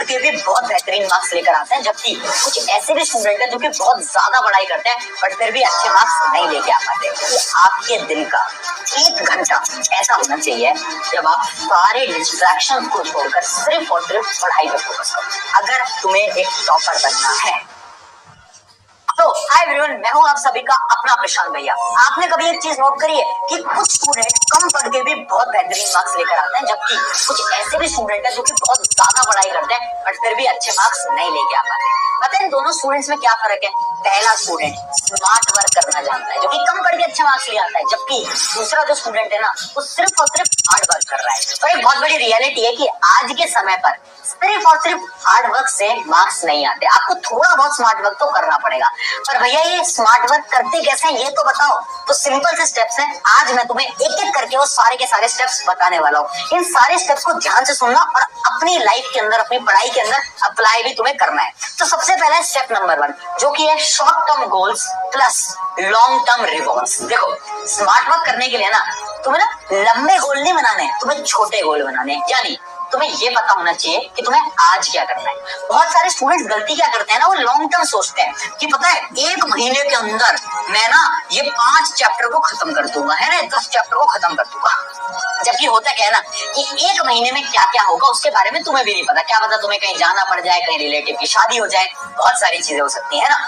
के भी बहुत बेहतरीन मार्क्स लेकर आते हैं, जबकि कुछ ऐसे भी स्टूडेंट हैं जो कि बहुत ज्यादा पढ़ाई करते हैं बट फिर भी अच्छे मार्क्स नहीं लेके आ पाते। तो आपके दिन का 1 घंटा ऐसा होना चाहिए जब आप सारे डिस्ट्रैक्शन को छोड़कर सिर्फ और सिर्फ पढ़ाई पे फोकस करो, अगर तुम्हें एक टॉपर बनना है। तो हाय एवरीवन, मैं हूं आप सभी का अपना प्रशांत भैया। आपने कभी एक चीज नोट करी है कि कुछ स्टूडेंट कम पढ़ के भी बहुत बेहतरीन मार्क्स लेकर आते हैं, जबकि कुछ ऐसे भी स्टूडेंट हैं जो कि बहुत ज्यादा पढ़ाई करते हैं बट फिर भी अच्छे मार्क्स नहीं लेके आ पाते। पता है इन दोनों स्टूडेंट्स में क्या फर्क है? पहला स्टूडेंट स्मार्ट वर्क करना जानता है, जो कि कम पढ़ के अच्छे मार्क्स ले आता है, जबकि दूसरा जो स्टूडेंट है ना, वो सिर्फ और सिर्फ हार्ड वर्क कर रहा है। और एक बहुत बड़ी रियलिटी है कि आज के समय पर सिर्फ और सिर्फ हार्ड वर्क से मार्क्स नहीं आते, आपको थोड़ा बहुत स्मार्ट वर्क तो करना पड़ेगा। पर भैया ये स्मार्ट वर्क करते कैसे हैं ये तो बताओ। तो सिंपल से स्टेप्स हैं, आज मैं तुम्हें एक एक करके वो सारे के सारे स्टेप्स बताने वाला हूँ। इन सारे स्टेप्स को ध्यान से सुनना और अपनी लाइफ के अंदर, अपनी पढ़ाई के अंदर अप्लाई भी तुम्हें करना है। तो सबसे पहला स्टेप नंबर 1 जो कि है short term goals plus long term rewards. देखो स्मार्ट वर्क करने के लिए ना तुम्हें ना लंबे गोल नहीं बनाने, तुम्हें छोटे गोल बनाने। यानी तुम्हें ये पता होना चाहिए कि तुम्हें आज क्या करना है। बहुत सारे स्टूडेंट्स गलती क्या करते हैं ना, वो लॉन्ग टर्म सोचते हैं कि पता है 1 महीने के अंदर मैं ना ये 5 चैप्टर को खत्म कर दूंगा, है ना, 10 चैप्टर को खत्म कर दूंगा। जबकि होता क्या है ना कि 1 महीने में क्या क्या होगा उसके बारे में तुम्हें भी नहीं पता। क्या पता तुम्हें कहीं जाना पड़ जाए, कहीं रिलेटिव की शादी हो जाए, बहुत सारी चीजें हो सकती है ना।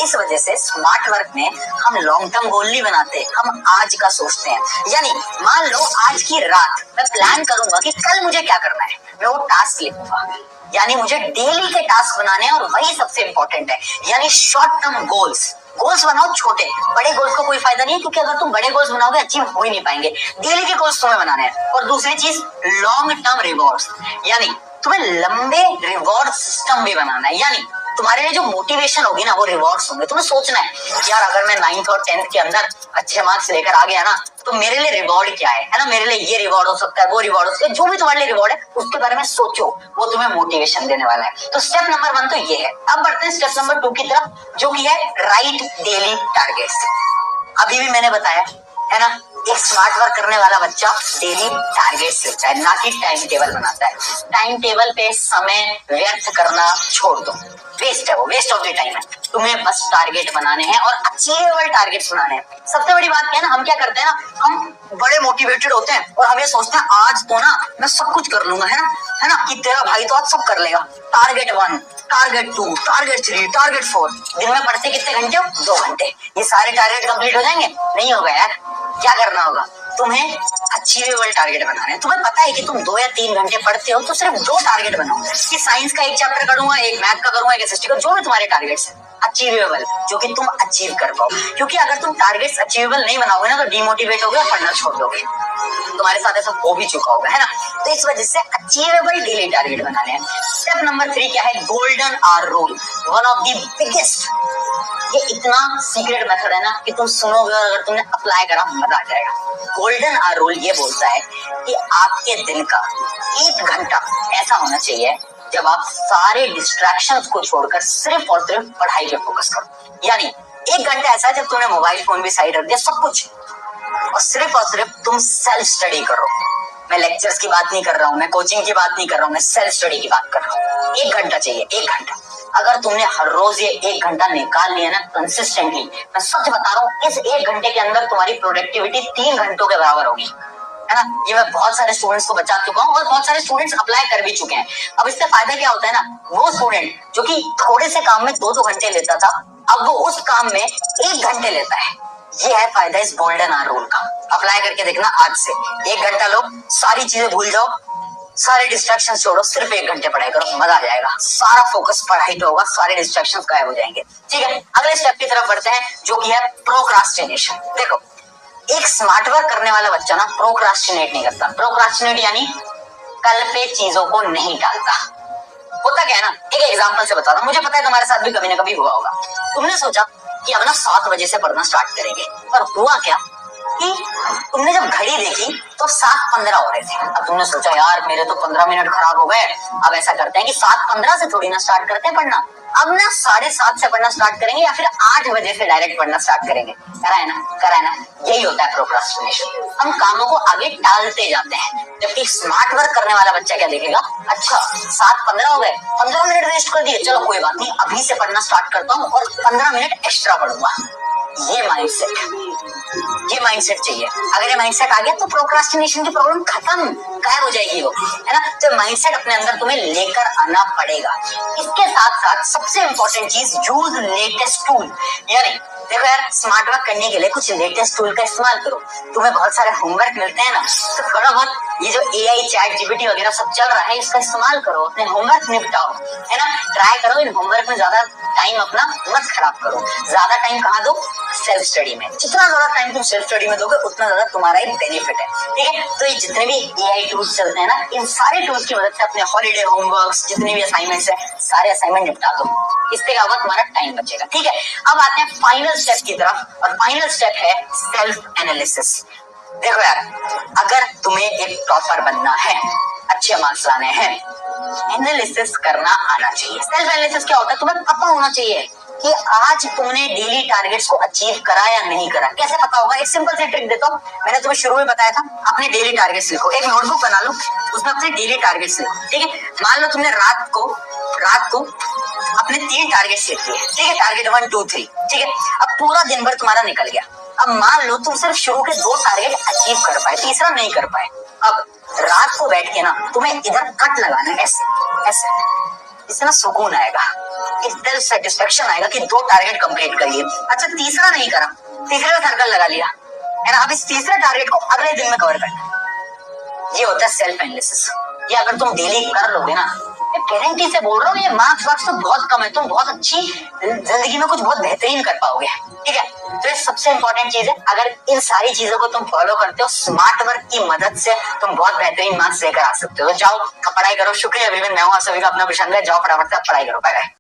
इस वजह से स्मार्ट वर्क में हम लॉन्ग टर्म गोल नहीं बनाते, हम आज का सोचते हैं। यानी मान लो आज की रात मैं प्लान करूंगा कि कल मुझे क्या करना है, मैं वो टास्क लिखूंगा। यानी मुझे डेली के टास्क बनाने हैं और वही सबसे इंपॉर्टेंट है। यानी शॉर्ट टर्म गोल्स बनाओ, छोटे। बड़े गोल्स को कोई फायदा नहीं है, क्योंकि अगर तुम बड़े गोल्स बनाओगे अचीव हो ही नहीं पाएंगे। डेली के गोल्स तुम्हें बनाने हैं। और दूसरी चीज लॉन्ग टर्म रिवॉर्ड्स, यानी तुम्हें लंबे रिवॉर्ड सिस्टम भी बनाना है। यानी तुम्हारे लिए जो मोटिवेशन होगी ना वो रिवॉर्ड्स होंगे। तुम्हें सोचना है कि यार अगर मैं 9th और 10th के अंदर अच्छे मार्क्स लेकर आ गया ना तो मेरे लिए रिवॉर्ड क्या है ना, मेरे लिए ये रिवॉर्ड हो सकता है, वो रिवॉर्ड हो सकता है। जो भी तुम्हारे लिए रिवॉर्ड है उसके बारे में सोचो, वो तुम्हें मोटिवेशन देने वाला है। तो स्टेप नंबर 1 तो ये है। अब बढ़ते हैं स्टेप नंबर 2 की तरफ, जो कि है राइट डेली टारगेट्स। अभी भी मैंने बताया है ना, एक स्मार्ट वर्क करने वाला बच्चा डेली टारगेट्स लिखता है, ना कि टाइम टेबल बनाता है। टाइम टेबल पे समय व्यर्थ करना छोड़ दो, वेस्ट है वो, वेस्ट ऑफ द टाइम है। तुम्हें बस टारगेट बनाने हैं और अचीवेबल टारगेट्स बनाने हैं। सबसे बड़ी बात क्या है ना, हम क्या करते हैं ना, हम बड़े मोटिवेटेड होते हैं और हम ये सोचते हैं आज तो ना मैं सब कुछ कर लूंगा, है ना, कि तेरा भाई तो आज सब कर लेगा। Target 1, target 2, target 3, target 4। दिन में पढ़ते कितने घंटे हो? 2 घंटे। ये सारे टारगेट कंप्लीट हो जाएंगे? नहीं होगा यार। क्या करना होगा? तुम्हें अचीवेबल टारगेट बनाने हैं। तुम्हें पता है कि तुम 2 या 3 घंटे पढ़ते हो तो सिर्फ 2 टारगेट बनाओ कि साइंस का 1 चैप्टर करूंगा, 1 मैथ का करूंगा, 1 एसएसटी का, जो भी तुम्हारे टारगेट्स हैं अचीवेबल, जो कि तुम अचीव कर पाओ। क्योंकि अगर तुम टारगेट्स अचीवेबल नहीं बनाओगे ना तो डिमोटिवेट होगे और पढ़ना छोड़ दोगे। तुम्हारे साथ ऐसा हो भी चुका होगा, है ना। तो इस वजह से अचीवेबल डेली टारगेट बनाने हैं। स्टेप नंबर 3 क्या है? Golden hour rule, one of the biggest. ये इतना सीक्रेट मेथड है ना कि तुम सुनोगे और अगर तुमने अप्लाई करा मजा आ जाएगा। गोल्डन आवर रूल ये बोलता है कि आपके दिन का 1 घंटा ऐसा होना चाहिए जब आप सारे डिस्ट्रैक्शंस को छोड़कर सिर्फ और सिर्फ पढ़ाई पे फोकस करो। यानी 1 घंटा ऐसा है जब तुमने मोबाइल फोन भी साइड रख दिया, सब कुछ, और सिर्फ तुम सेल्फ स्टडी करो। मैं लेक्चर्स की बात नहीं कर रहा हूँ, मैं कोचिंग की बात नहीं कर रहा हूँ, मैं सेल्फ स्टडी की बात कर रहा हूँ। 1 घंटा चाहिए, 1 घंटा। अगर तुमने हर रोज ये 1 घंटा निकाल लिया ना कंसिस्टेंटली, मैं सच बता रहा हूँ, इस 1 घंटे के अंदर तुम्हारी प्रोडक्टिविटी 3 घंटों के बराबर होगी, है ना। ये मैं बहुत सारे स्टूडेंट्स को बचा चुका हूँ और बहुत सारे स्टूडेंट्स अप्लाई कर भी चुके हैं। अब इससे फायदा क्या होता है ना, वो स्टूडेंट जो कि थोड़े से काम में 2-2 घंटे लेता था, अब वो उस काम में 1 घंटे लेता है। ये है फायदा इस गोल्डन आवर रूल का। अप्लाई करके देखना आज से। 1 घंटा लो, सारी चीजें भूल जाओ, सारे डिस्ट्रैक्शन छोड़ो, सिर्फ 1 घंटे पढ़ाई करो, मजा आ जाएगा। सारा फोकस पढ़ाई पे होगा, सारे डिस्ट्रैक्शन गायब हो जाएंगे। ठीक है, अगले स्टेप की तरफ बढ़ते हैं, जो कि है प्रोक्रास्टिनेशन। देखो एक स्मार्ट वर्क करने वाला बच्चा ना प्रोक्रास्टिनेट नहीं करता। प्रोक्रास्टिनेट यानी कल पे चीजों को नहीं टालता। होता क्या है ना, एक एग्जांपल से बताता हूं, मुझे पता है तुम्हारे साथ भी कभी ना कभी हुआ होगा। तुमने सोचा कि अब ना 7 बजे से पढ़ना स्टार्ट करेंगे, पर हुआ क्या कि तुमने जब घड़ी देखी तो 7:15 हो रहे थे। अब तुमने सोचा यार मेरे तो 15 मिनट खराब हो गए, अब ऐसा करते हैं कि 7:15 से थोड़ी ना स्टार्ट करते हैं पढ़ना, अब ना 7:30 से पढ़ना स्टार्ट करेंगे या फिर 8 बजे से डायरेक्ट पढ़ना स्टार्ट करेंगे। करा है ना, यही होता है प्रोक्रास्टिनेशन। हम कामों को आगे टालते जाते हैं, जबकि स्मार्ट वर्क करने वाला बच्चा क्या देखेगा, अच्छा 7:15 हो गए, 15 मिनट वेस्ट कर दिए, चलो कोई बात नहीं, अभी से पढ़ना स्टार्ट करता हूँ और 15 मिनट एक्स्ट्रा पढ़ूंगा। ये माइंडसेट चाहिए। अगर ये माइंडसेट आ गया तो प्रोक्रास्टिनेशन की प्रॉब्लम खत्म, गायब हो जाएगी वो, है ना। तो माइंडसेट अपने अंदर तुम्हें लेकर आना पड़ेगा। इसके साथ साथ सबसे इंपॉर्टेंट चीज, यूज लेटेस्ट टूल। यानी देखो यार, स्मार्ट वर्क करने के लिए कुछ लेटेस्ट टूल का इस्तेमाल करो। तुम्हें बहुत सारे होमवर्क मिलते हैं ना, तो थोड़ा बहुत ये जो AI चैट GPT वगैरह सब चल रहा है, इसका इस्तेमाल करो, अपने होमवर्क निपटाओ, है ना। ट्राई करो इन होमवर्क में ज्यादा टाइम अपना मत खराब करो। ज्यादा टाइम कहाँ दो, सेल्फ स्टडी में। जितना ज्यादा टाइम तुम सेल्फ स्टडी में दोगे उतना ज्यादा तुम्हारा ही बेनिफिट है, ठीक है। तो ये जितने भी AI टूल्स चलते हैं ना, इन सारे टूल्स की मदद से अपने हॉलीडे होमवर्क, जितने भी असाइनमेंट्स है, सारे असाइनमेंट निपटा दो। इससे क्या होगा, तुम्हारा टाइम बचेगा, ठीक है। अब आते हैं फाइनल स्टेप की तरफ, और फाइनल स्टेप है सेल्फ एनालिसिस। देखो यार, अगर तुम्हें एक टॉपर बनना है, अच्छे मार्क्स लाने हैं, एनालिसिस करना आना चाहिए। सेल्फ एनालिसिस क्या होता है, तुम्हें पता होना चाहिए कि आज तुमने डेली टारगेट्स को अचीव करा या नहीं करा। कैसे पता होगा, एक सिंपल सी ट्रिक देता हूँ, मैंने तुम्हें शुरू में बताया था। अपने डेली टारगेट्स लिखो, एक नोटबुक बना लो, उसमें अपने डेली टारगेट्स लिखो, ठीक है। मान लो तुमने रात को अपने 3 टारगेट्स लिख लिए, ठीक है, टारगेट 1 2 3, ठीक है। अब पूरा दिन भर तुम्हारा निकल गया। अब मान लो तुम सिर्फ शुरू के 2 टारगेट अचीव कर पाए, तीसरा नहीं कर पाए। अब रात को बैठ के ना तुम्हें इधर कट लगाना है, ऐसे इससे ना सुकून आएगा, सेल्फ सेटिस्फेक्शन आएगा कि 2 टारगेट कंप्लीट कर लिए। अच्छा तीसरा नहीं करा, तीसरे का सर्कल लगा लिया, है ना। अब इस तीसरे टारगेट को अगले दिन में कवर करना, ये होता है सेल्फ एनालिसिस। ये अगर तुम डेली कर लोगे ना, मैं गारंटी से बोल रहा हूँ, ये मार्क्स तो बहुत कम है, तुम बहुत अच्छी जिंदगी में कुछ बहुत बेहतरीन कर पाओगे, ठीक है। तो ये सबसे इंपॉर्टेंट चीज है। अगर इन सारी चीजों को तुम फॉलो करते हो, स्मार्ट वर्क की मदद से तुम बहुत बेहतरीन मार्क्स लेकर आ सकते हो। तो जाओ पढ़ाई करो। शुक्रिया एवरीवन, मैं हूं सभी का अपना प्रशांत, जाओ फटाफट से पढ़ाई करो। Bye bye.